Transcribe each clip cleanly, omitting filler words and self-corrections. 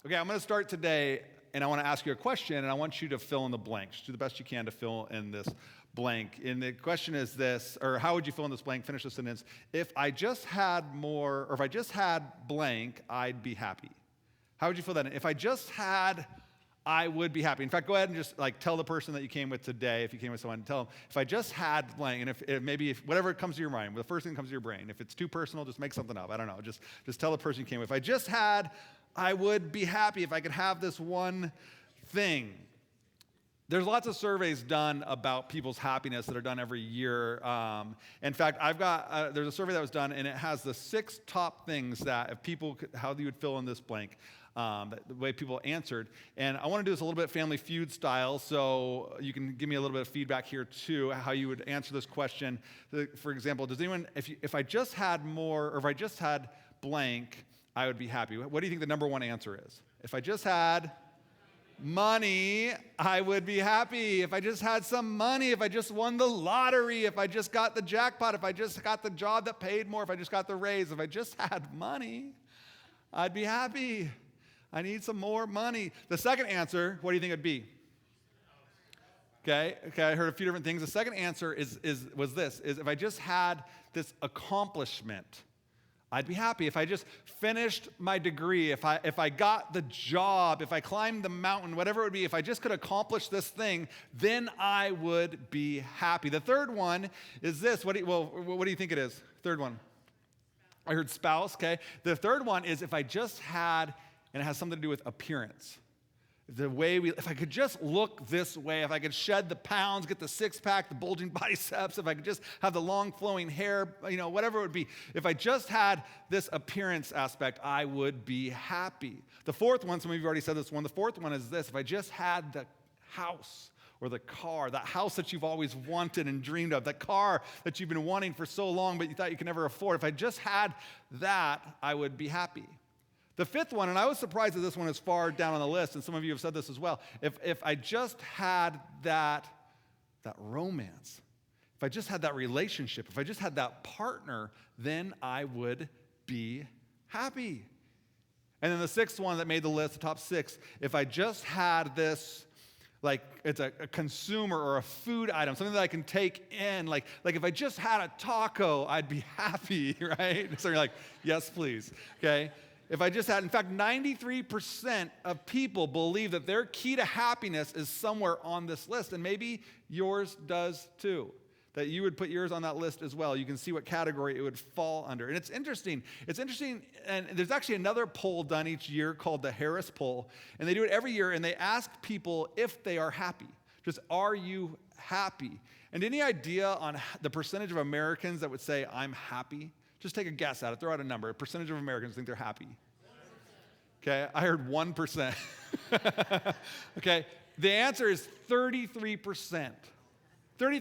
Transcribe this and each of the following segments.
Okay, I'm going to start today, and I want to ask you a question, and I want you to fill in the blank. Just do the best you can to fill in this blank. And the question is this, or how would you fill in this blank? Finish the sentence. If I just had more, or if I just had blank, I'd be happy. How would you fill that in? If I just had, I would be happy. In fact, go ahead and just tell the person that you came with today, if you came with someone, tell them, if I just had blank, and if whatever comes to your mind, the first thing that comes to your brain, if it's too personal, just make something up. I don't know. Just tell the person you came with. If I just had, I would be happy if I could have this one thing. There's lots of surveys done about people's happiness that are done every year. In fact, there's a survey that was done, and it has the 6 top things that if people, how you would fill in this blank, the way people answered. And I want to do this a little bit Family Feud style, so you can give me a little bit of feedback here too, how you would answer this question. For example, does anyone, if I just had more, or if I just had blank, I would be happy. What do you think the number one answer is? If I just had money, I would be happy. If I just had some money, if I just won the lottery, if I just got the jackpot, if I just got the job that paid more, if I just got the raise, if I just had money, I'd be happy. I need some more money. The second answer, what do you think it'd be? Okay, I heard a few different things. The second answer was this, if I just had this accomplishment, I'd be happy. If I just finished my degree, if I got the job, if I climbed the mountain, whatever it would be, if I just could accomplish this thing, then I would be happy. The third one is this. What do you think it is? Third one. I heard spouse, okay. The third one is if I just had, and it has something to do with appearance. The way if I could just look this way, if I could shed the pounds, get the six-pack, the bulging biceps, if I could just have the long flowing hair, whatever it would be. If I just had this appearance aspect, I would be happy. The fourth one, some of you have already said this one, the fourth one is this. If I just had the house or the car, that house that you've always wanted and dreamed of, that car that you've been wanting for so long but you thought you could never afford, if I just had that, I would be happy. The fifth one, and I was surprised that this one is far down on the list, and some of you have said this as well. If I just had that romance, if I just had that relationship, if I just had that partner, then I would be happy. And then the sixth one that made the list, the top 6, if I just had this, it's a consumer or a food item, something that I can take in, like if I just had a taco, I'd be happy, right? So you're like, yes, please, okay? If I just had, in fact, 93% of people believe that their key to happiness is somewhere on this list, and maybe yours does too, that you would put yours on that list as well. You can see what category it would fall under. And it's interesting, and there's actually another poll done each year called the Harris Poll, and they do it every year, and they ask people if they are happy. Just, are you happy? And any idea on the percentage of Americans that would say, I'm happy? Just take a guess at it. Throw out a number. A percentage of Americans think they're happy. Okay, I heard 1%. Okay, the answer is 33%.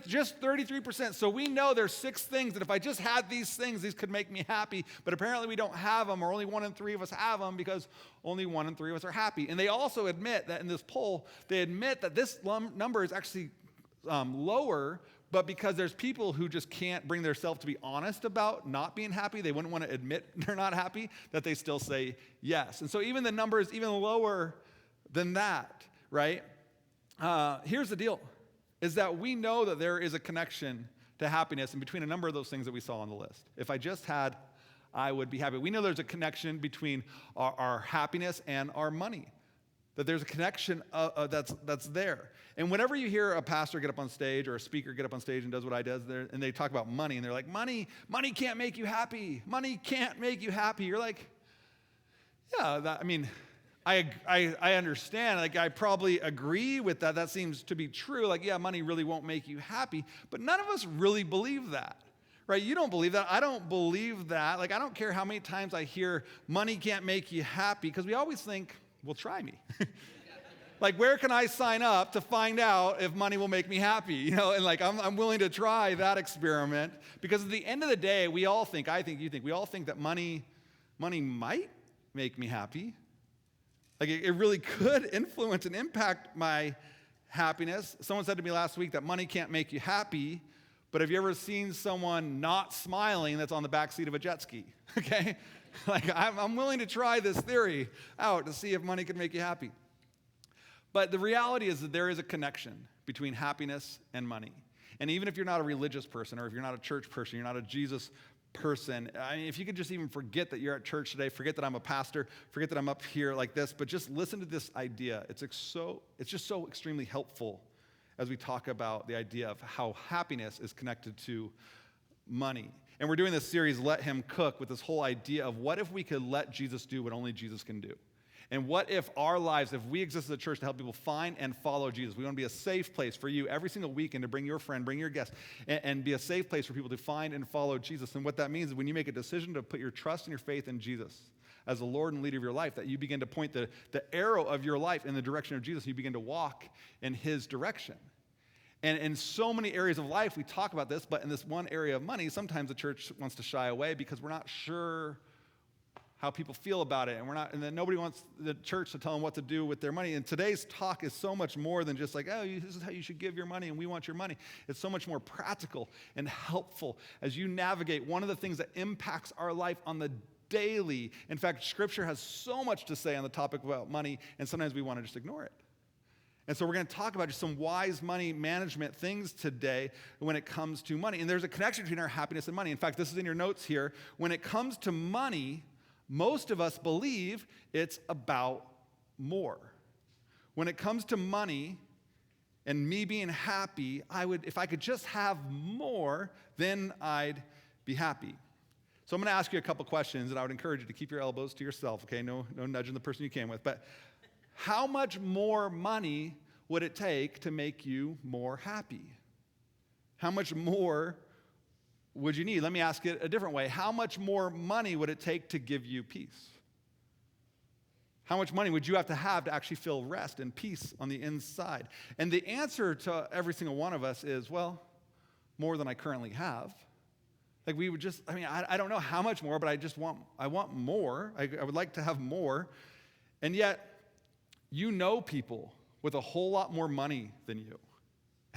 Just 33%. So we know there's 6 things that if I just had these things, these could make me happy. But apparently we don't have them, or only 1 in 3 of us have them because only 1 in 3 of us are happy. And they also admit that in this poll, they admit that this number is actually lower, but because there's people who just can't bring themselves to be honest about not being happy, they wouldn't want to admit they're not happy, that they still say yes. And so even the number is even lower than that, right? Here's the deal, is that we know that there is a connection to happiness in between a number of those things that we saw on the list. If I just had, I would be happy. We know there's a connection between our happiness and our money, that there's a connection that's there. And whenever you hear a pastor get up on stage or a speaker get up on stage and does what I does there, and they talk about money, and they're like, money can't make you happy. Money can't make you happy. You're like, yeah, I understand. I probably agree with that. That seems to be true. Money really won't make you happy. But none of us really believe that. Right? You don't believe that. I don't believe that. I don't care how many times I hear money can't make you happy, because we always think, well, try me. Where can I sign up to find out if money will make me happy? I'm willing to try that experiment, because at the end of the day, we all think, I think, you think, we all think that money might make me happy. It really could influence and impact my happiness. Someone said to me last week that money can't make you happy, but have you ever seen someone not smiling that's on the back seat of a jet ski? Okay? Like, I'm willing to try this theory out to see if money can make you happy. But the reality is that there is a connection between happiness and money. And even if you're not a religious person, or if you're not a church person, you're not a Jesus person, I mean, if you could just even forget that you're at church today, forget that I'm a pastor, forget that I'm up here like this, but just listen to this idea. It's just so extremely helpful as we talk about the idea of how happiness is connected to money. And we're doing this series, Let Him Cook, with this whole idea of what if we could let Jesus do what only Jesus can do? And what if our lives, if we exist as a church to help people find and follow Jesus, we want to be a safe place for you every single week and to bring your friend, bring your guest, and be a safe place for people to find and follow Jesus. And what that means is when you make a decision to put your trust and your faith in Jesus as the Lord and leader of your life, that you begin to point the arrow of your life in the direction of Jesus, and you begin to walk in His direction. And in so many areas of life, we talk about this, but in this one area of money, sometimes the church wants to shy away because we're not sure how people feel about it, and then nobody wants the church to tell them what to do with their money. And today's talk is so much more than just like, oh, this is how you should give your money, and we want your money. It's so much more practical and helpful as you navigate one of the things that impacts our life on the daily. In fact, Scripture has so much to say on the topic about money, and sometimes we want to just ignore it. And so we're going to talk about just some wise money management things today when it comes to money. And there's a connection between our happiness and money. In fact, this is in your notes here. When it comes to money, most of us believe it's about more. When it comes to money and me being happy, if I could just have more, then I'd be happy. So I'm going to ask you a couple questions, and I would encourage you to keep your elbows to yourself, okay? No nudging the person you came with. But how much more money would it take to make you more happy? How much more would you need? Let me ask it a different way. How much more money would it take to give you peace? How much money would you have to actually feel rest and peace on the inside? And the answer to every single one of us is, well, more than I currently have. Like we would just, I don't know how much more, but I want more. I would like to have more. And yet, you know people with a whole lot more money than you,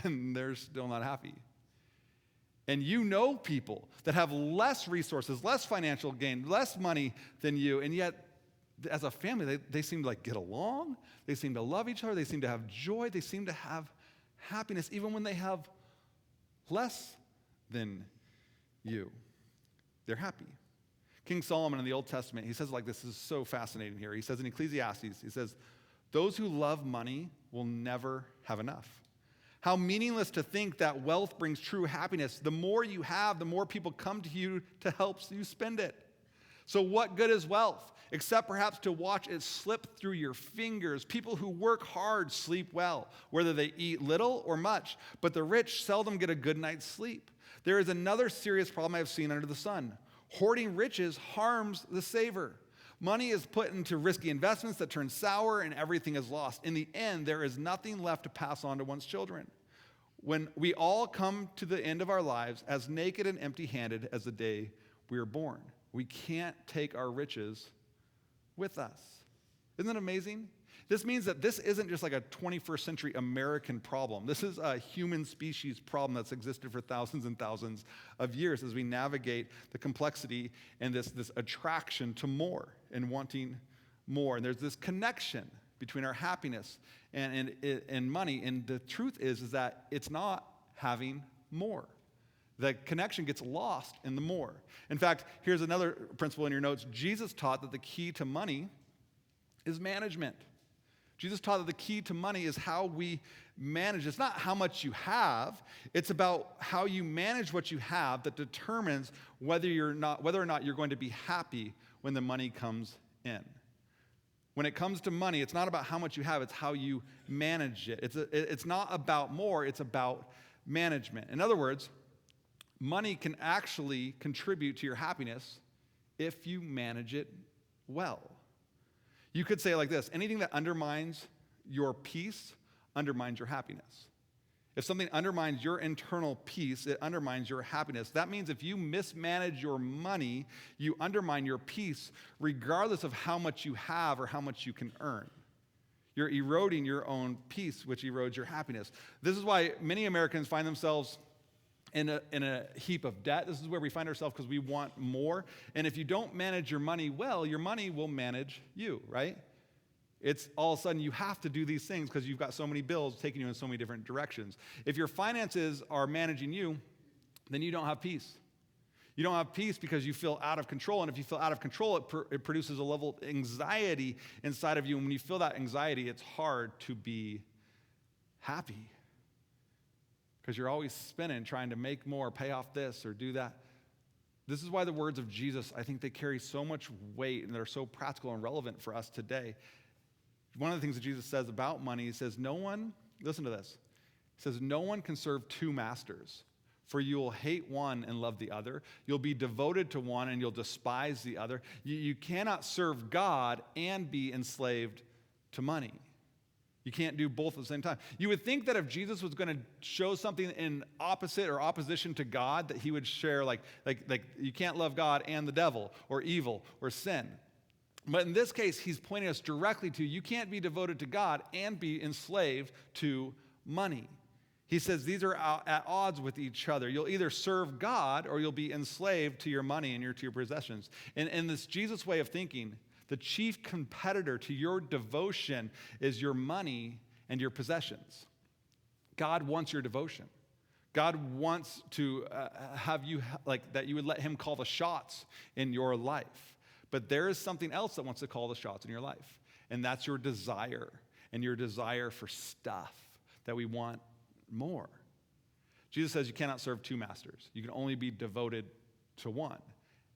and they're still not happy. And you know people that have less resources, less financial gain, less money than you, and yet as a family, they seem to get along, they seem to love each other, they seem to have joy, they seem to have happiness even when they have less than you. They're happy. King Solomon in the Old Testament, he says this is so fascinating here. He says in Ecclesiastes, he says, those who love money will never have enough. How meaningless to think that wealth brings true happiness. The more you have, the more people come to you to help you spend it. So what good is wealth, except perhaps to watch it slip through your fingers? People who work hard sleep well, whether they eat little or much, but the rich seldom get a good night's sleep. There is another serious problem I have seen under the sun. Hoarding riches harms the saver. Money is put into risky investments that turn sour and everything is lost. In the end, there is nothing left to pass on to one's children. When we all come to the end of our lives as naked and empty-handed as the day we were born, we can't take our riches with us. Isn't that amazing? This means that this isn't just like a 21st century American problem. This is a human species problem that's existed for thousands and thousands of years as we navigate the complexity and this attraction to more and wanting more. And there's this connection between our happiness and money. And the truth is that it's not having more. The connection gets lost in the more. In fact, here's another principle in your notes. Jesus taught that the key to money is management. Jesus taught that the key to money is how we manage. It's not how much you have. It's about how you manage what you have that determines whether or not you're going to be happy when the money comes in. When it comes to money, it's not about how much you have. It's how you manage it. It's not about more. It's about management. In other words, money can actually contribute to your happiness if you manage it well. You could say it like this: anything that undermines your peace undermines your happiness. If something undermines your internal peace, it undermines your happiness. That means if you mismanage your money, you undermine your peace regardless of how much you have or how much you can earn. You're eroding your own peace, which erodes your happiness. This is why many Americans find themselves in a heap of debt. This is where we find ourselves because we want more. And if you don't manage your money well, your money will manage you, right? It's all of a sudden you have to do these things because you've got so many bills taking you in so many different directions. If your finances are managing you, then you don't have peace. You don't have peace because you feel out of control. And if you feel out of control, it produces a level of anxiety inside of you. And when you feel that anxiety, it's hard to be happy because you're always spinning, trying to make more, pay off this or do that. This is why the words of Jesus, I think they carry so much weight and they're so practical and relevant for us today. One of the things that Jesus says about money, he says, listen to this. He says, no one can serve two masters, for you will hate one and love the other. You'll be devoted to one and you'll despise the other. You cannot serve God and be enslaved to money. You can't do both at the same time. You would think that if Jesus was going to show something in opposite or opposition to God, that he would share like you can't love God and the devil or evil or sin. But in this case, he's pointing us directly to you can't be devoted to God and be enslaved to money. He says these are at odds with each other. You'll either serve God or you'll be enslaved to your money and to your possessions. And in this Jesus way of thinking, the chief competitor to your devotion is your money and your possessions. God wants your devotion. God wants to have you, that you would let him call the shots in your life. But there is something else that wants to call the shots in your life, and that's your desire and your desire for stuff, that we want more. Jesus says you cannot serve two masters. You can only be devoted to one.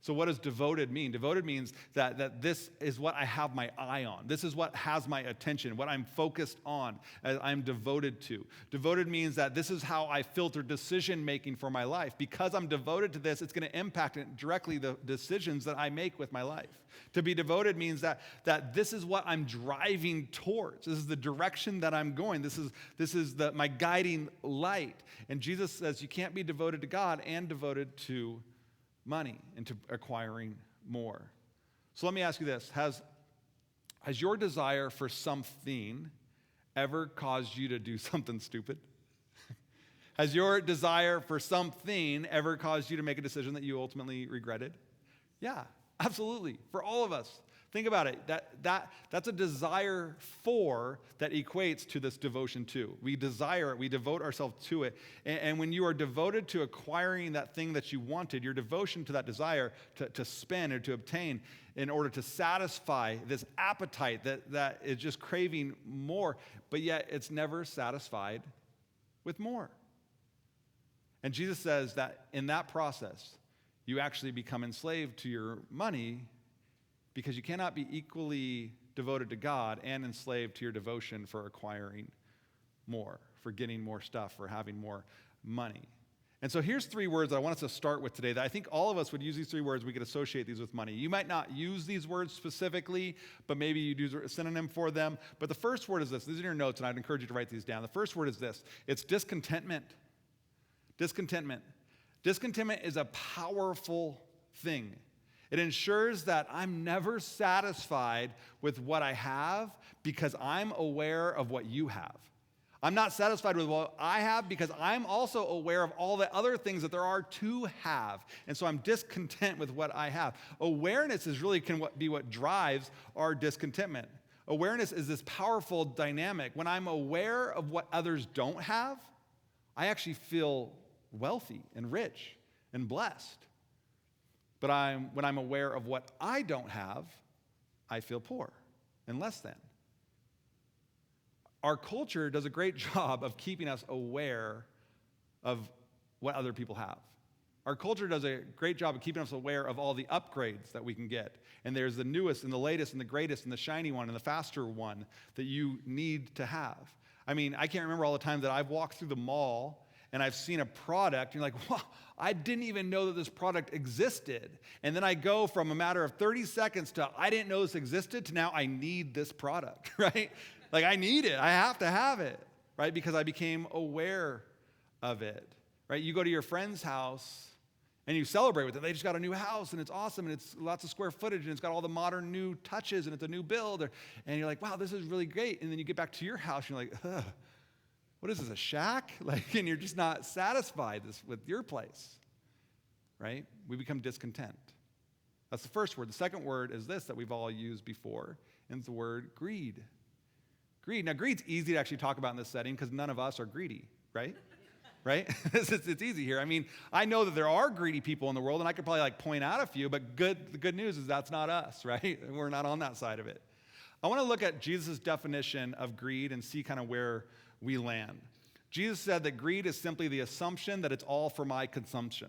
So what does devoted mean? Devoted means that this is what I have my eye on. This is what has my attention, what I'm focused on, I'm devoted to. Devoted means that this is how I filter decision-making for my life. Because I'm devoted to this, it's going to impact directly the decisions that I make with my life. To be devoted means that this is what I'm driving towards. This is the direction that I'm going. This is my guiding light. And Jesus says you can't be devoted to God and devoted to money and to acquiring more. So let me ask you this. Has your desire for something ever caused you to do something stupid? Has your desire for something ever caused you to make a decision that you ultimately regretted? Yeah, absolutely. For all of us. Think about it. That's a desire for that equates to this devotion to. We desire it. We devote ourselves to it. And when you are devoted to acquiring that thing that you wanted, your devotion to that desire to spend or to obtain in order to satisfy this appetite that is just craving more, but yet it's never satisfied with more. And Jesus says that in that process, you actually become enslaved to your money because you cannot be equally devoted to God and enslaved to your devotion for acquiring more, for getting more stuff, for having more money. And so here's three words that I want us to start with today that I think all of us would use these three words. We could associate these with money. You might not use these words specifically, but maybe you do a synonym for them. But the first word is this. These are in your notes, and I'd encourage you to write these down. The first word is this. It's discontentment. Discontentment. Discontentment is a powerful thing. It ensures that I'm never satisfied with what I have because I'm aware of what you have. I'm not satisfied with what I have because I'm also aware of all the other things that there are to have. And so I'm discontent with what I have. Awareness can be what drives our discontentment. Awareness is this powerful dynamic. When I'm aware of what others don't have, I actually feel wealthy and rich and blessed. But when I'm aware of what I don't have, I feel poor and less than. Our culture does a great job of keeping us aware of what other people have. Our culture does a great job of keeping us aware of all the upgrades that we can get. And there's the newest and the latest and the greatest and the shiny one and the faster one that you need to have. I mean, I can't remember all the times that I've walked through the mall and I've seen a product, and you're like, wow, I didn't even know that this product existed. And then I go from a matter of 30 seconds to I didn't know this existed to now I need this product, right? Like I need it. I have to have it, right? Because I became aware of it, right? You go to your friend's house and you celebrate with it. They just got a new house and it's awesome and it's lots of square footage and it's got all the modern new touches and it's a new build. And you're like, wow, this is really great. And then you get back to your house and you're like, ugh. what is this, a shack? Like, and you're just not satisfied with your place, right? We become discontent. That's the first word. The second word is this that we've all used before, and it's the word greed. Greed. Now, greed's easy to actually talk about in this setting because none of us are greedy, right? Right? It's easy here. I mean, I know that there are greedy people in the world, and I could probably like point out a few, but the good news is that's not us, right? We're not on that side of it. I want to look at Jesus' definition of greed and see kind of where we land. Jesus said that greed is simply the assumption that it's all for my consumption.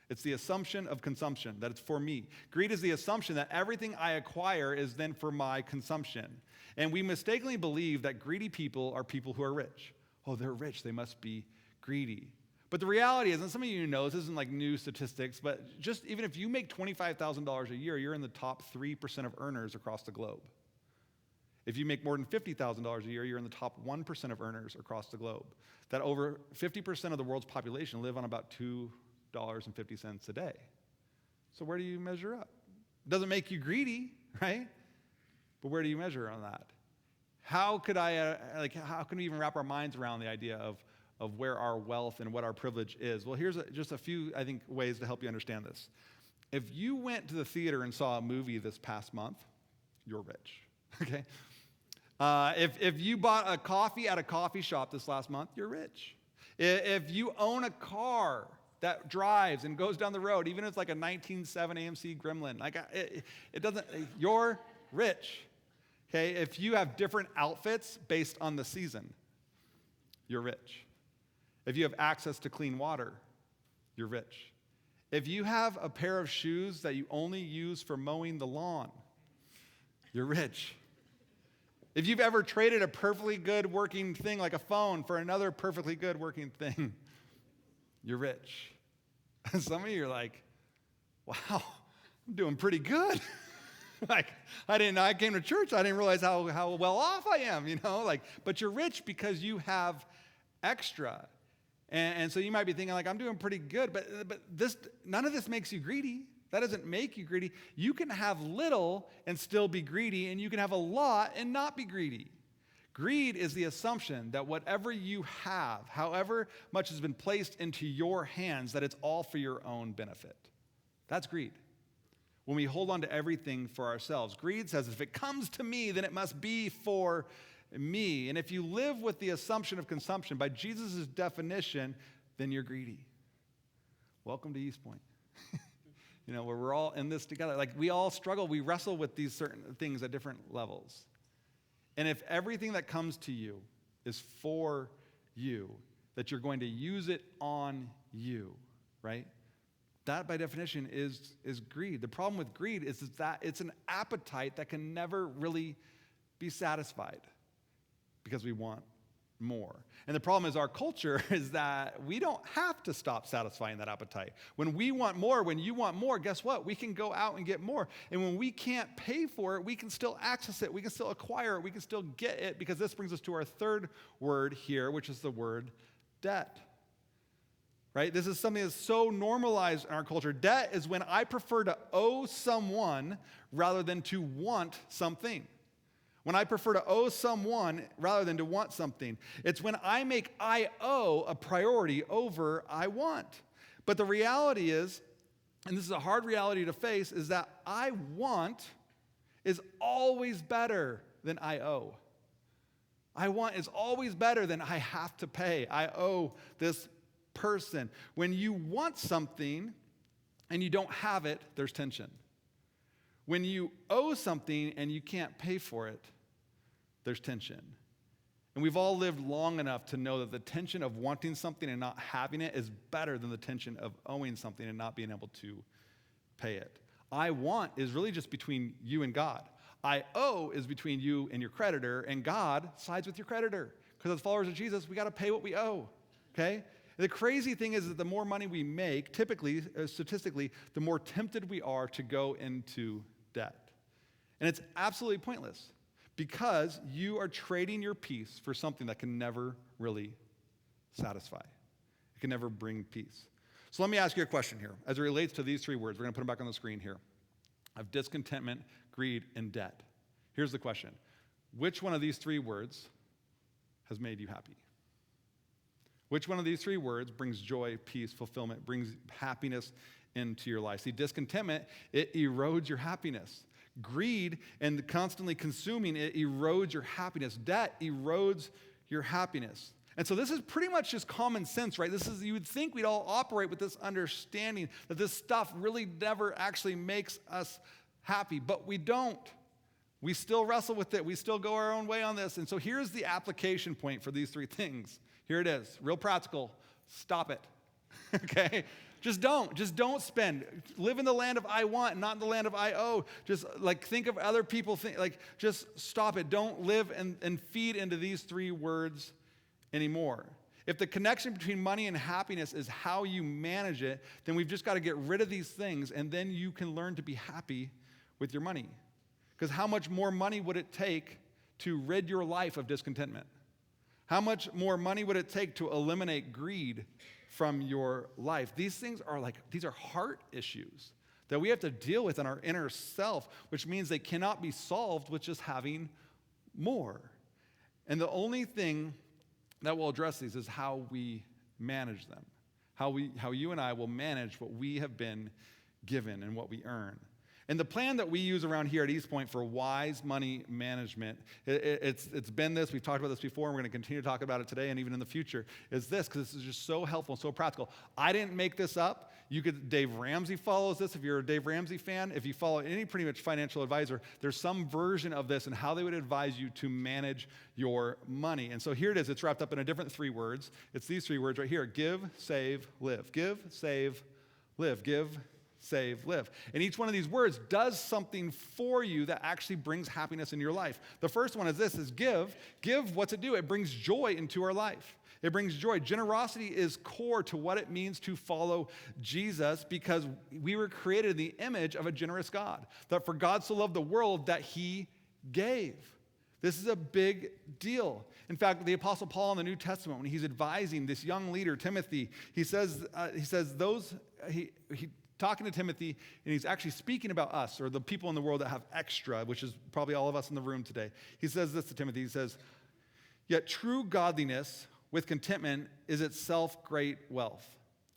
It's the assumption of consumption, that it's for me. Greed is the assumption that everything I acquire is then for my consumption. And we mistakenly believe that greedy people are people who are rich. Oh, they're rich, they must be greedy. But the reality is, and some of you know, this isn't like new statistics, but just even if you make $25,000 a year, you're in the top 3% of earners across the globe. If you make more than $50,000 a year, you're in the top 1% of earners across the globe. That over 50% of the world's population live on about $2.50 a day. So where do you measure up? It doesn't make you greedy, right? But where do you measure on that? How can we even wrap our minds around the idea of where our wealth and what our privilege is? Well, here's just a few, I think, ways to help you understand this. If you went to the theater and saw a movie this past month, you're rich, okay? If you bought a coffee at a coffee shop this last month, you're rich. If you own a car that drives and goes down the road, even if it's like a 1907 AMC Gremlin, you're rich. Okay, if you have different outfits based on the season, you're rich. If you have access to clean water, you're rich. If you have a pair of shoes that you only use for mowing the lawn, you're rich. If you've ever traded a perfectly good working thing like a phone for another perfectly good working thing, you're rich. And some of you are like, wow, I'm doing pretty good. Like, I came to church, I didn't realize how well off I am, but you're rich because you have extra. And so you might be thinking like, I'm doing pretty good, but none of this makes you greedy. That doesn't make you greedy. You can have little and still be greedy, and you can have a lot and not be greedy. Greed is the assumption that whatever you have, however much has been placed into your hands, that it's all for your own benefit. That's greed. When we hold on to everything for ourselves. Greed says, if it comes to me, then it must be for me. And if you live with the assumption of consumption, by Jesus' definition, then you're greedy. Welcome to East Point. Where we're all in this together. Like, we all struggle, we wrestle with these certain things at different levels. And if everything that comes to you is for you, that you're going to use it on you, right? That, by definition, is greed. The problem with greed is that it's an appetite that can never really be satisfied because we want more. And the problem is our culture is that we don't have to stop satisfying that appetite. When we want more, when you want more, guess what? We can go out and get more. And when we can't pay for it, we can still access it. We can still acquire it. We can still get it, because this brings us to our third word here, which is the word debt. Right? This is something that's so normalized in our culture. Debt is when I prefer to owe someone rather than to want something. When I prefer to owe someone rather than to want something. It's when I make I owe a priority over I want. But the reality is, and this is a hard reality to face, is that I want is always better than I owe. I want is always better than I have to pay. I owe this person. When you want something and you don't have it, there's tension. When you owe something and you can't pay for it, there's tension. And we've all lived long enough to know that the tension of wanting something and not having it is better than the tension of owing something and not being able to pay it. I want is really just between you and God. I owe is between you and your creditor, and God sides with your creditor. Because as followers of Jesus, we got to pay what we owe, okay? The crazy thing is that the more money we make, typically, statistically, the more tempted we are to go into debt. And it's absolutely pointless, because you are trading your peace for something that can never really satisfy. It can never bring peace. So let me ask you a question here as it relates to these three words. We're going to put them back on the screen here. Of discontentment, greed, and debt. Here's the question. Which one of these three words has made you happy? Which one of these three words brings joy, peace, fulfillment, brings happiness into your life? See, discontentment, it erodes your happiness. Greed and constantly consuming, it erodes your happiness. Debt erodes your happiness. And so this is pretty much just common sense, right? You would think we'd all operate with this understanding that this stuff really never actually makes us happy, but we don't. We still wrestle with it. We still go our own way on this. And so here's the application point for these three things. Here it is, real practical. Stop it, okay? Just don't spend. Live in the land of I want, not in the land of I owe. Just think of other people, just stop it. Don't live and feed into these three words anymore. If the connection between money and happiness is how you manage it, then we've just got to get rid of these things, and then you can learn to be happy with your money. Because how much more money would it take to rid your life of discontentment? How much more money would it take to eliminate greed from your life? These things are these are heart issues that we have to deal with in our inner self, which means they cannot be solved with just having more. And the only thing that will address these is how we manage them, how you and I will manage what we have been given and what we earn. And the plan that we use around here at East Point for wise money management, it's been this, we've talked about this before, and we're going to continue to talk about it today and even in the future, is this, because this is just so helpful and so practical. I didn't make this up. Dave Ramsey follows this. If you're a Dave Ramsey fan, if you follow any pretty much financial advisor, there's some version of this and how they would advise you to manage your money. And so here it is. It's wrapped up in a different three words. It's these three words right here: give, save, live. Give, save, live. Give, save, live. And each one of these words does something for you that actually brings happiness in your life. The first one is this, is give. Give, what's it do? It brings joy into our life. It brings joy. Generosity is core to what it means to follow Jesus, because we were created in the image of a generous God. That for God so loved the world that he gave. This is a big deal. In fact, the Apostle Paul in the New Testament, when he's advising this young leader, Timothy, he says talking to Timothy, and he's actually speaking about us, or the people in the world that have extra, which is probably all of us in the room today. He says this to Timothy. He says, "Yet true godliness with contentment is itself great wealth.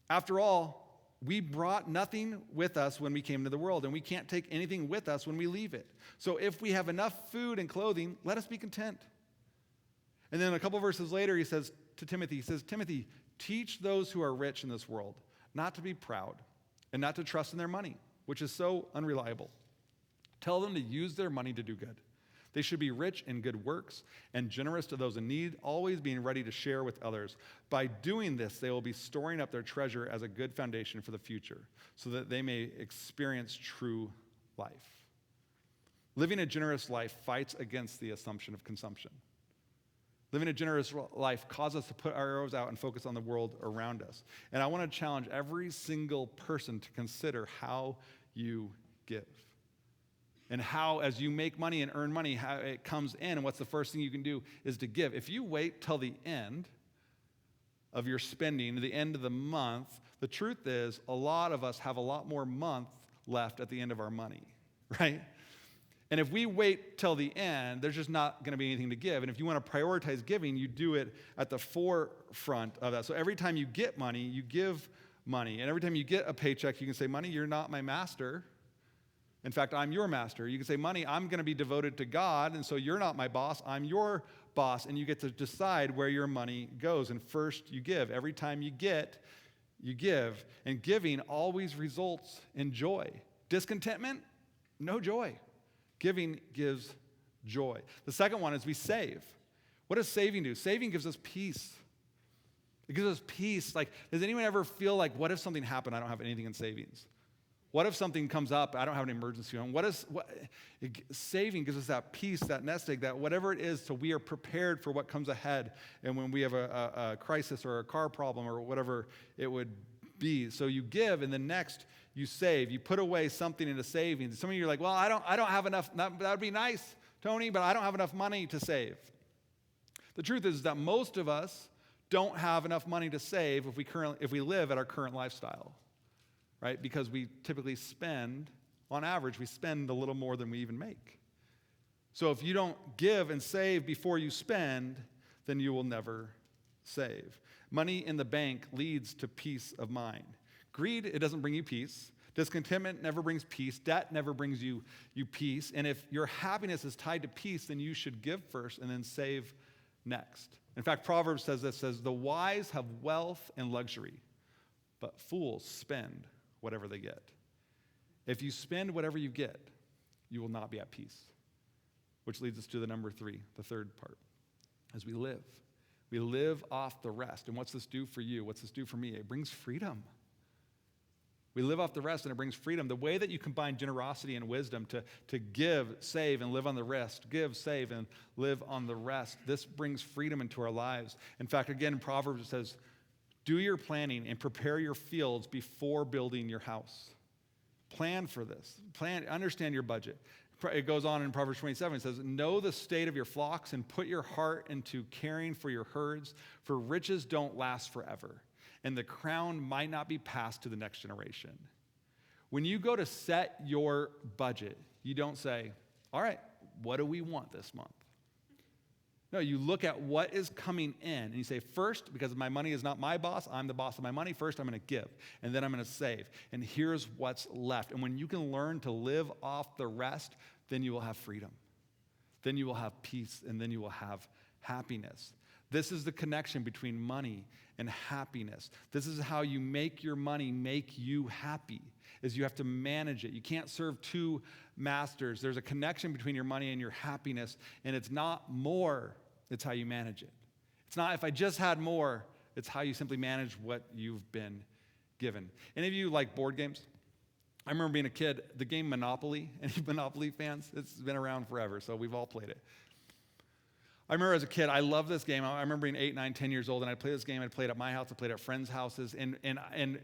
After all, we brought nothing with us when we came to the world, and we can't take anything with us when we leave it. So if we have enough food and clothing, let us be content." And then a couple verses later, he says to Timothy, "Timothy, teach those who are rich in this world not to be proud and not to trust in their money, which is so unreliable. Tell them to use their money to do good. They should be rich in good works and generous to those in need, always being ready to share with others. By doing this, they will be storing up their treasure as a good foundation for the future, so that they may experience true life." Living a generous life fights against the assumption of consumption. Living a generous life causes us to put our arrows out and focus on the world around us. And I want to challenge every single person to consider how you give. And how, as you make money and earn money, how it comes in, and what's the first thing you can do is to give. If you wait till the end of your spending, the end of the month, the truth is a lot of us have a lot more month left at the end of our money, right? And if we wait till the end, there's just not going to be anything to give. And if you want to prioritize giving, you do it at the forefront of that. So every time you get money, you give money. And every time you get a paycheck, you can say, "Money, you're not my master. In fact, I'm your master." You can say, "Money, I'm going to be devoted to God, and so you're not my boss, I'm your boss," and you get to decide where your money goes. And first, you give. Every time you get, you give. And giving always results in joy. Discontentment, no joy. Giving gives joy. The second one is we save. What does saving do? Saving gives us peace. It gives us peace. Does anyone ever feel like, what if something happened, I don't have anything in savings? What if something comes up, I don't have an emergency fund? Saving gives us that peace, that nest egg, that whatever it is, so we are prepared for what comes ahead, and when we have a crisis or a car problem or whatever it would be. So you give, and then next you save. You put away something into savings. Some of you are like, "Well, I don't have enough." That would be nice, Tony, but I don't have enough money to save. The truth is that most of us don't have enough money to save if we live at our current lifestyle. Right? Because we typically on average, we spend a little more than we even make. So if you don't give and save before you spend, then you will never save. Money in the bank leads to peace of mind. Greed, it doesn't bring you peace. Discontentment never brings peace. Debt never brings you peace. And if your happiness is tied to peace, then you should give first and then save next. In fact, Proverbs says this, says, the wise have wealth and luxury, but fools spend whatever they get. If you spend whatever you get, you will not be at peace. Which leads us to the number 3, the third part. As we live. We live off the rest. And what's this do for you? What's this do for me? It brings freedom. We live off the rest and it brings freedom. The way that you combine generosity and wisdom to give, save, and live on the rest, give, save, and live on the rest, this brings freedom into our lives. In fact, again, in Proverbs it says, do your planning and prepare your fields before building your house. Plan for this. Understand your budget. It goes on in Proverbs 27, it says, know the state of your flocks and put your heart into caring for your herds, for riches don't last forever, and the crown might not be passed to the next generation. When you go to set your budget, you don't say, all right, what do we want this month? No, you look at what is coming in, and you say, first, because my money is not my boss, I'm the boss of my money, first I'm going to give, and then I'm going to save, and here's what's left. And when you can learn to live off the rest, then you will have freedom. Then you will have peace, and then you will have happiness. This is the connection between money and happiness. This is how you make your money make you happy, is you have to manage it. You can't serve two masters. There's a connection between your money and your happiness, and it's not more, it's how you manage it. It's not if I just had more, it's how you simply manage what you've been given. Any of you like board games? I remember being a kid, the game Monopoly. Any Monopoly fans? It's been around forever, so we've all played it. I remember as a kid, I loved this game. I remember being 8, 9, 10 years old, and I'd play this game. I'd play it at my house. I'd play it at friends' houses. And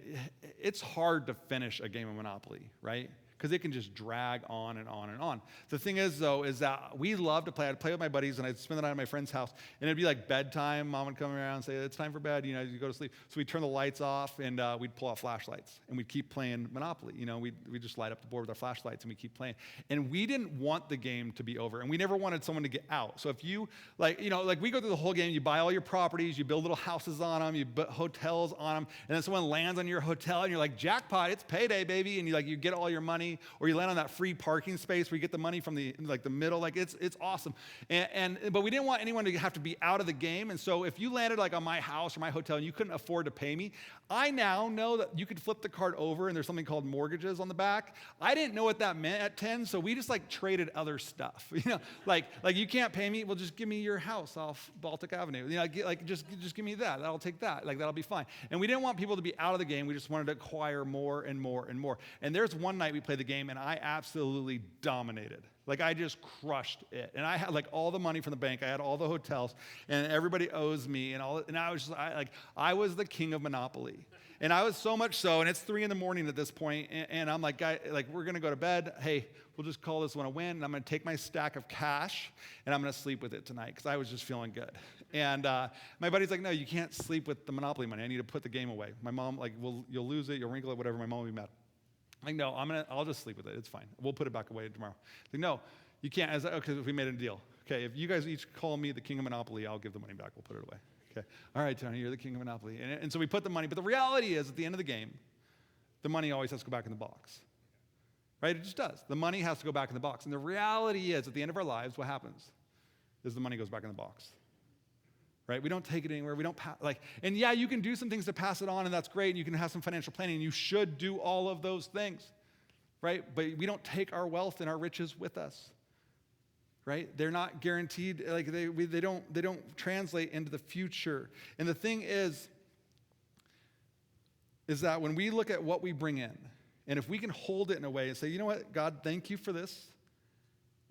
it's hard to finish a game of Monopoly, right? Because it can just drag on and on and on. The thing is, though, is that we love to play. I'd play with my buddies, and I'd spend the night at my friend's house. And it'd be like bedtime. Mom would come around and say, it's time for bed. You go to sleep. So we'd turn the lights off, and we'd pull out flashlights. And we'd keep playing Monopoly. We'd just light up the board with our flashlights, and we'd keep playing. And we didn't want the game to be over. And we never wanted someone to get out. So if you, we go through the whole game. You buy all your properties. You build little houses on them. You build hotels on them. And then someone lands on your hotel, and you're like, jackpot, it's payday, baby. And you get all your money. Or you land on that free parking space where you get the money from the middle. It's awesome. But we didn't want anyone to have to be out of the game. And so if you landed on my house or my hotel and you couldn't afford to pay me, I now know that you could flip the card over and there's something called mortgages on the back. I didn't know what that meant at 10, so we just traded other stuff. You can't pay me, well, just give me your house off Baltic Avenue. Just give me that. I'll take that. That'll be fine. And we didn't want people to be out of the game. We just wanted to acquire more and more and more. And there's one night we played the game and I absolutely dominated. I just crushed it. And I had all the money from the bank. I had all the hotels and everybody owes me and I was I was the king of Monopoly. And I was so much so, and it's 3 a.m. at this point, and I'm like, we're going to go to bed. Hey, we'll just call this one a win, and I'm going to take my stack of cash, and I'm going to sleep with it tonight, because I was just feeling good. And my buddy's like, no, you can't sleep with the Monopoly money. I need to put the game away. My mom, you'll lose it, you'll wrinkle it, whatever. My mom will be mad. I'm like, no, I'll just sleep with it. It's fine. We'll put it back away tomorrow. Like, no, you can't. I was like, okay, we made a deal. Okay, if you guys each call me the king of Monopoly, I'll give the money back. We'll put it away. Okay. All right, Tony, you're the king of Monopoly. And so we put the money, but the reality is at the end of the game, the money always has to go back in the box. Right? It just does. The money has to go back in the box. And the reality is at the end of our lives, what happens is the money goes back in the box. Right? We don't take it anywhere. We don't and yeah, you can do some things to pass it on, and that's great. And you can have some financial planning, and you should do all of those things. Right? But we don't take our wealth and our riches with us. Right? They're not guaranteed. They don't translate into the future. And the thing is that when we look at what we bring in, and if we can hold it in a way and say, you know what, God, thank you for this,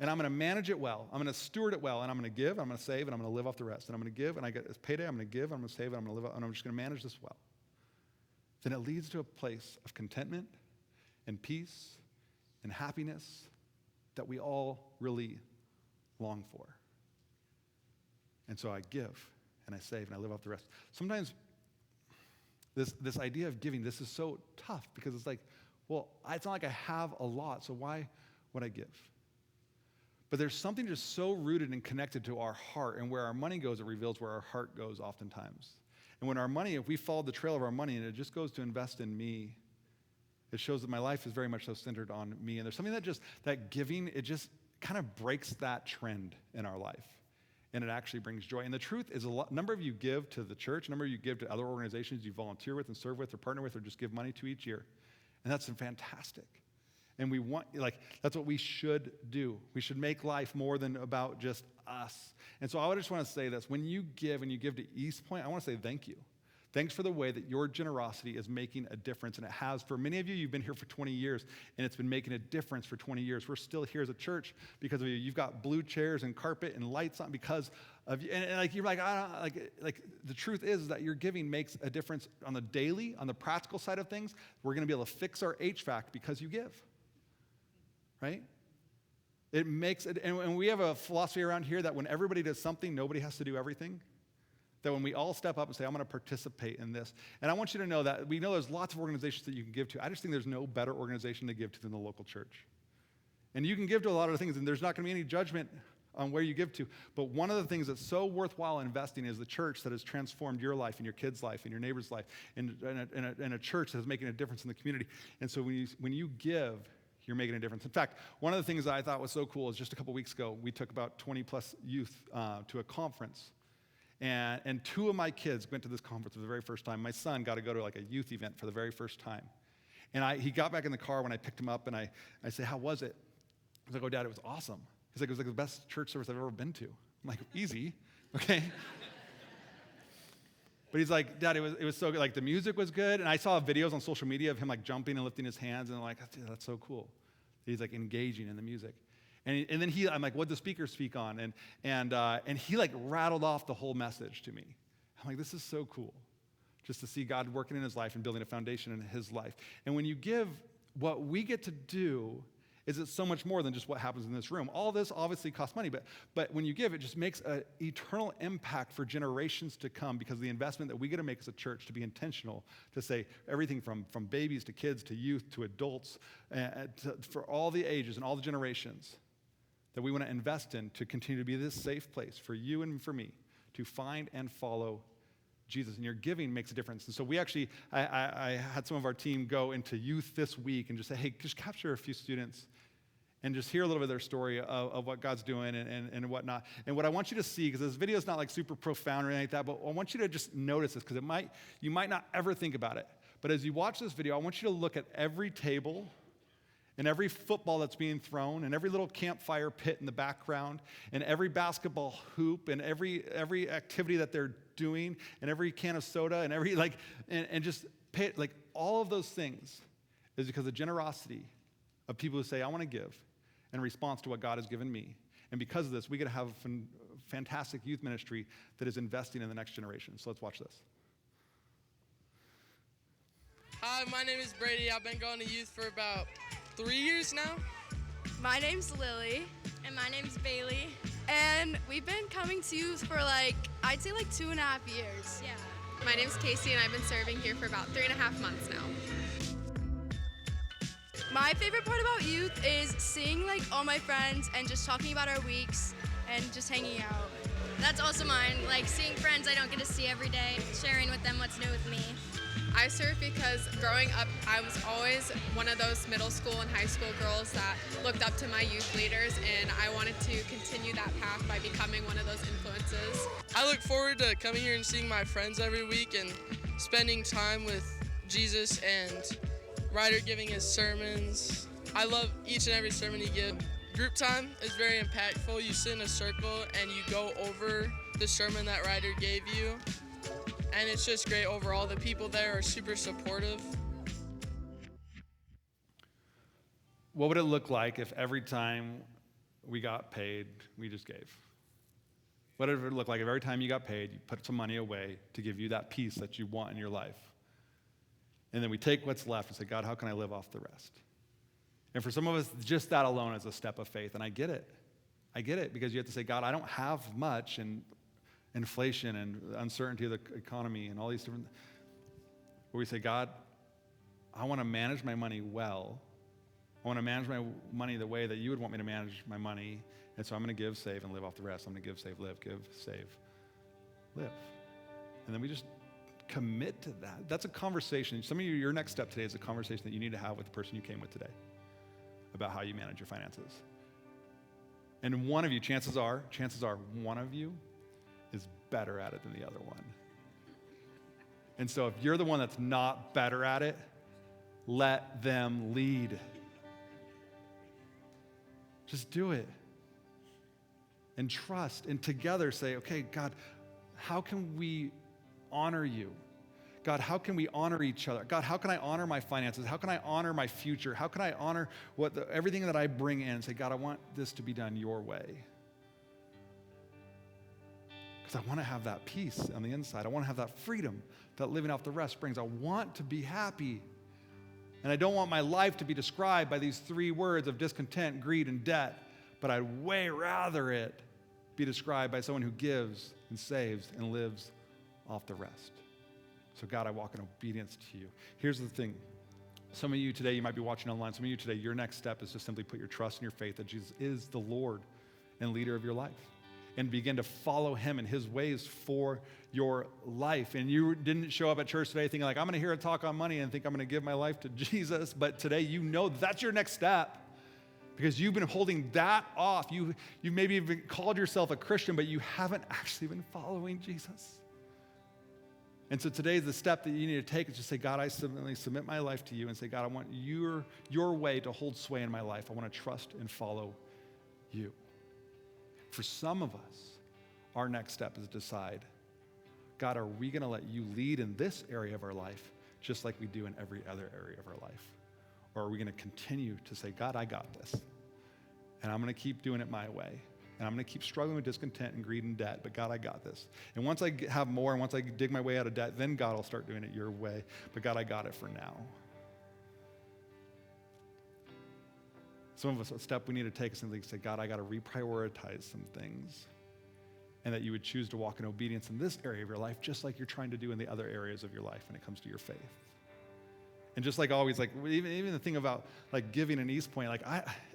and I'm going to manage it well, I'm going to steward it well, and I'm going to give, I'm going to save, and I'm going to live off the rest, and I'm going to give, and I get this payday, I'm going to give, I'm going to save, and I'm going to live, and I'm just going to manage this well. Then it leads to a place of contentment and peace and happiness that we all really long for. And so I give and I save and I live off the rest. Sometimes this idea of giving, this is so tough because it's well, it's not like I have a lot, so why would I give? But there's something just so rooted and connected to our heart, and where our money goes, it reveals where our heart goes oftentimes. And when our money, if we follow the trail of our money and it just goes to invest in me, it shows that my life is very much so centered on me. And there's something that giving, it just kind of breaks that trend in our life. And it actually brings joy. And the truth is, number of you give to the church, a number of you give to other organizations you volunteer with and serve with or partner with or just give money to each year. And that's fantastic. And we want, that's what we should do. We should make life more than about just us. And so I just want to say this. When you give and you give to East Point, I want to say thank you. Thanks for the way that your generosity is making a difference, and it has. For many of you, you've been here for 20 years, and it's been making a difference for 20 years. We're still here as a church because of you. You've got blue chairs and carpet and lights on because of you. And you're like, I don't, the truth is that your giving makes a difference on the daily, on the practical side of things. We're going to be able to fix our HVAC because you give, right? It makes it, and we have a philosophy around here that when everybody does something, nobody has to do everything. That when we all step up and say, I'm going to participate in this. And I want you to know that we know there's lots of organizations that you can give to. I just think there's no better organization to give to than the local church. And you can give to a lot of things, and there's not going to be any judgment on where you give to. But one of the things that's so worthwhile investing is the church that has transformed your life and your kid's life and your neighbor's life, and a church that is making a difference in the community. And so when you give, you're making a difference. In fact, one of the things that I thought was so cool is just a couple weeks ago, we took about 20 plus youth to a conference. And two of my kids went to this conference for the very first time. My son got to go to a youth event for the very first time. And he got back in the car when I picked him up, and I said, how was it? I was like, oh, Dad, it was awesome. He's like, it was the best church service I've ever been to. I'm like, easy, okay? But he's like, Dad, it was so good. The music was good, and I saw videos on social media of him jumping and lifting his hands, and I'm like, that's so cool. He's engaging in the music. And then I'm like, what'd the speaker speak on? And he rattled off the whole message to me. I'm like, this is so cool, just to see God working in his life and building a foundation in his life. And when you give, what we get to do is it's so much more than just what happens in this room. All this obviously costs money, but when you give, it just makes an eternal impact for generations to come, because the investment that we get to make as a church to be intentional, to say everything from babies to kids to youth to adults, for all the ages and all the generations, that we want to invest in to continue to be this safe place for you and for me to find and follow Jesus. And your giving makes a difference. And so I had some of our team go into youth this week and just say, hey, just capture a few students and just hear a little bit of their story of what God's doing and whatnot. And what I want you to see, because this video is not super profound or anything like that, but I want you to just notice this, because you might not ever think about it. But as you watch this video, I want you to look at every table and every football that's being thrown, and every little campfire pit in the background, and every basketball hoop, and every activity that they're doing, and every can of soda, and every and just pay all of those things is because of generosity of people who say, I want to give in response to what God has given me. And because of this, we get to have a fantastic youth ministry that is investing in the next generation. So let's watch this. Hi, my name is Brady. I've been going to youth for about 3 years now. My name's Lily. And my name's Bailey. And we've been coming to youth for I'd say 2.5 years. Yeah. My name's Casey, and I've been serving here for about 3.5 months now. My favorite part about youth is seeing all my friends and just talking about our weeks and just hanging out. That's also mine. Seeing friends I don't get to see every day, sharing with them what's new with me. I serve because growing up, I was always one of those middle school and high school girls that looked up to my youth leaders, and I wanted to continue that path by becoming one of those influences. I look forward to coming here and seeing my friends every week and spending time with Jesus and Ryder giving his sermons. I love each and every sermon he gives. Group time is very impactful. You sit in a circle and you go over the sermon that Ryder gave you. And it's just great overall. The people there are super supportive. What would it look like if every time we got paid, we just gave? What would it look like if every time you got paid, you put some money away to give you that peace that you want in your life? And then we take what's left and say, God, how can I live off the rest? And for some of us, just that alone is a step of faith. And I get it. I get it, because you have to say, God, I don't have much, and inflation and uncertainty of the economy and all these different, where we say, God, I want to manage my money well. I want to manage my money the way that you would want me to manage my money. And so I'm going to give, save, and live off the rest. I'm going to give, save, live, give, save, live. And then we just commit to that. That's a conversation. Some of you, your next step today is a conversation that you need to have with the person you came with today about how you manage your finances. And one of you, chances are, one of you is better at it than the other one. And so if you're the one that's not better at it, let them lead. Just do it. And trust, and together say, okay, God, how can we honor you? God, how can we honor each other? God, how can I honor my finances? How can I honor my future? How can I honor everything that I bring in? Say, God, I want this to be done your way. Because I want to have that peace on the inside. I want to have that freedom that living off the rest brings. I want to be happy. And I don't want my life to be described by these 3 words of discontent, greed, and debt, but I'd way rather it be described by someone who gives and saves and lives off the rest. So God, I walk in obedience to you. Here's the thing. Some of you today, you might be watching online. Some of you today, your next step is to simply put your trust and your faith that Jesus is the Lord and leader of your life, and begin to follow him and his ways for your life. And you didn't show up at church today thinking like, I'm going to hear a talk on money and think I'm going to give my life to Jesus. But today you know that's your next step, because you've been holding that off. You've maybe even called yourself a Christian, but you haven't actually been following Jesus. And so today, the step that you need to take is just say, God, I submit my life to you, and say, God, I want your way to hold sway in my life. I want to trust and follow you. For some of us, our next step is to decide, God, are we going to let you lead in this area of our life just like we do in every other area of our life? Or are we going to continue to say, God, I got this, and I'm going to keep doing it my way, and I'm going to keep struggling with discontent and greed and debt, but God, I got this. And once I have more, and once I dig my way out of debt, then God will start doing it your way. But God, I got it for now. Some of us, a step we need to take is simply say, God, I got to reprioritize some things, and that you would choose to walk in obedience in this area of your life, just like you're trying to do in the other areas of your life when it comes to your faith. And just like always, like even the thing about like giving in East Point, like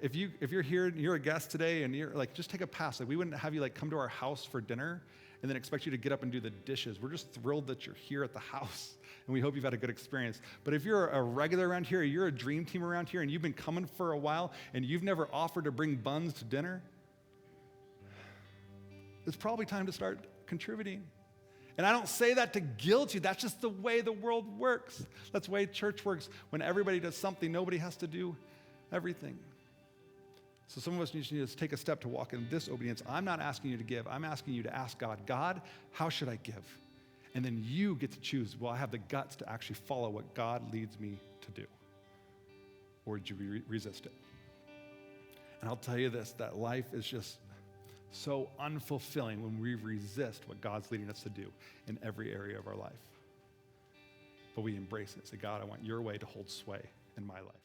if you're here and you're a guest today and you're like, just take a pass. Like we wouldn't have you like come to our house for dinner and then expect you to get up and do the dishes. We're just thrilled that you're here at the house, and we hope you've had a good experience. But if you're a regular around here, or you're a dream team around here, and you've been coming for a while, and you've never offered to bring buns to dinner, it's probably time to start contributing. And I don't say that to guilt you. That's just the way the world works. That's the way church works. When everybody does something, nobody has to do everything. So some of us need to take a step to walk in this obedience. I'm not asking you to give. I'm asking you to ask God, God, how should I give? And then you get to choose, will I have the guts to actually follow what God leads me to do? Or do you resist it? And I'll tell you this, that life is just so unfulfilling when we resist what God's leading us to do in every area of our life. But we embrace it. Say, God, I want your way to hold sway in my life.